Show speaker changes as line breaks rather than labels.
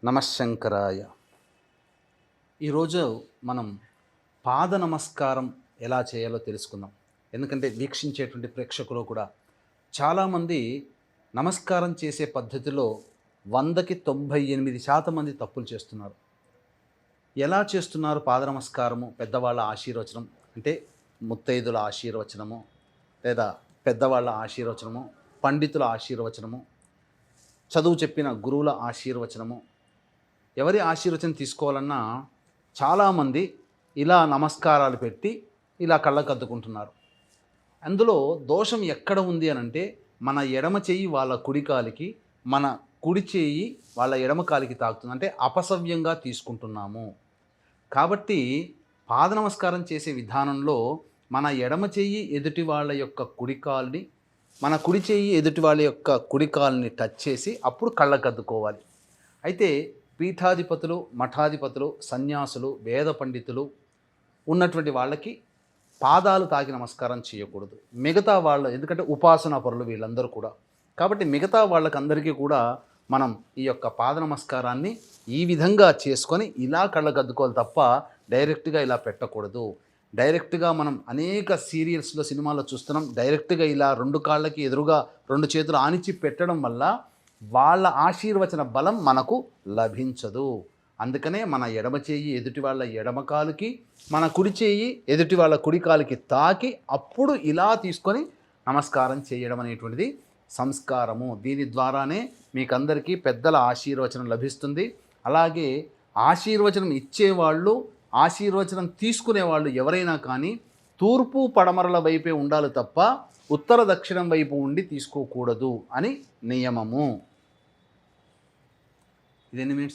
నమశంకరాయ. ఈరోజు మనం పాద నమస్కారం ఎలా చేయాలో తెలుసుకుందాం. ఎందుకంటే వీక్షించేటువంటి ప్రేక్షకులు కూడా చాలామంది నమస్కారం చేసే పద్ధతిలో 100కి 98% మంది తప్పులు చేస్తున్నారు. ఎలా చేస్తున్నారు పాద నమస్కారము? పెద్దవాళ్ళ ఆశీర్వచనం అంటే ముత్తైదుల ఆశీర్వచనము, లేదా పెద్దవాళ్ళ ఆశీర్వచనము, పండితుల ఆశీర్వచనము, చదువు చెప్పిన గురువుల ఆశీర్వచనము, ఎవరి ఆశీర్వచనం తీసుకోవాలన్నా చాలామంది ఇలా నమస్కారాలు పెట్టి ఇలా కళ్ళకద్దుకుంటున్నారు. అందులో దోషం ఎక్కడ ఉంది అని అంటే, మన ఎడమ చెయ్యి వాళ్ళ కుడి కాలికి, మన కుడి చెయ్యి వాళ్ళ ఎడమ కాలికి తాకుతుంది. అంటే అపసవ్యంగా తీసుకుంటున్నాము. కాబట్టి పాద నమస్కారం చేసే విధానంలో మన ఎడమ చెయ్యి ఎదుటి వాళ్ళ యొక్క కుడి కాలుని, మన కుడి చెయ్యి ఎదుటి వాళ్ళ యొక్క కుడి కాలుని టచ్ చేసి అప్పుడు కళ్ళకద్దుకోవాలి. అయితే పీఠాధిపతులు, మఠాధిపతులు, సన్యాసులు, వేద పండితులు ఉన్నటువంటి వాళ్ళకి పాదాలు తాకి నమస్కారం చేయకూడదు. మిగతా వాళ్ళు, ఎందుకంటే ఉపాసనా పరులు వీళ్ళందరూ కూడా. కాబట్టి మిగతా వాళ్ళకందరికీ కూడా మనం ఈ యొక్క పాద నమస్కారాన్ని ఈ విధంగా చేసుకొని ఇలా కళ్ళకద్దుకోవాలి తప్ప డైరెక్ట్గా ఇలా పెట్టకూడదు. డైరెక్ట్గా మనం అనేక సీరియల్స్లో, సినిమాల్లో చూస్తున్నాం. డైరెక్ట్గా ఇలా 2 కాళ్ళకి ఎదురుగా 2 చేతులు ఆనిచి పెట్టడం వల్ల వాళ్ళ ఆశీర్వచన బలం మనకు లభించదు. అందుకనే మన ఎడమ చేయి ఎదుటి వాళ్ళ ఎడమ కాలుకి, మన కుడి చేయి ఎదుటి వాళ్ళ కుడి కాలుకి తాకి అప్పుడు ఇలా తీసుకొని నమస్కారం చేయడం అనేటువంటిది సంస్కారము. దీని ద్వారానే మీకందరికీ పెద్దల ఆశీర్వచనం లభిస్తుంది. అలాగే ఆశీర్వచనం ఇచ్చేవాళ్ళు, ఆశీర్వచనం తీసుకునేవాళ్ళు ఎవరైనా కానీ తూర్పు పడమరల వైపే ఉండాలి తప్ప ఉత్తర దక్షిణం వైపు ఉండి తీసుకోకూడదు అని నియమము. ఇది ఎన్ని మినిట్స్?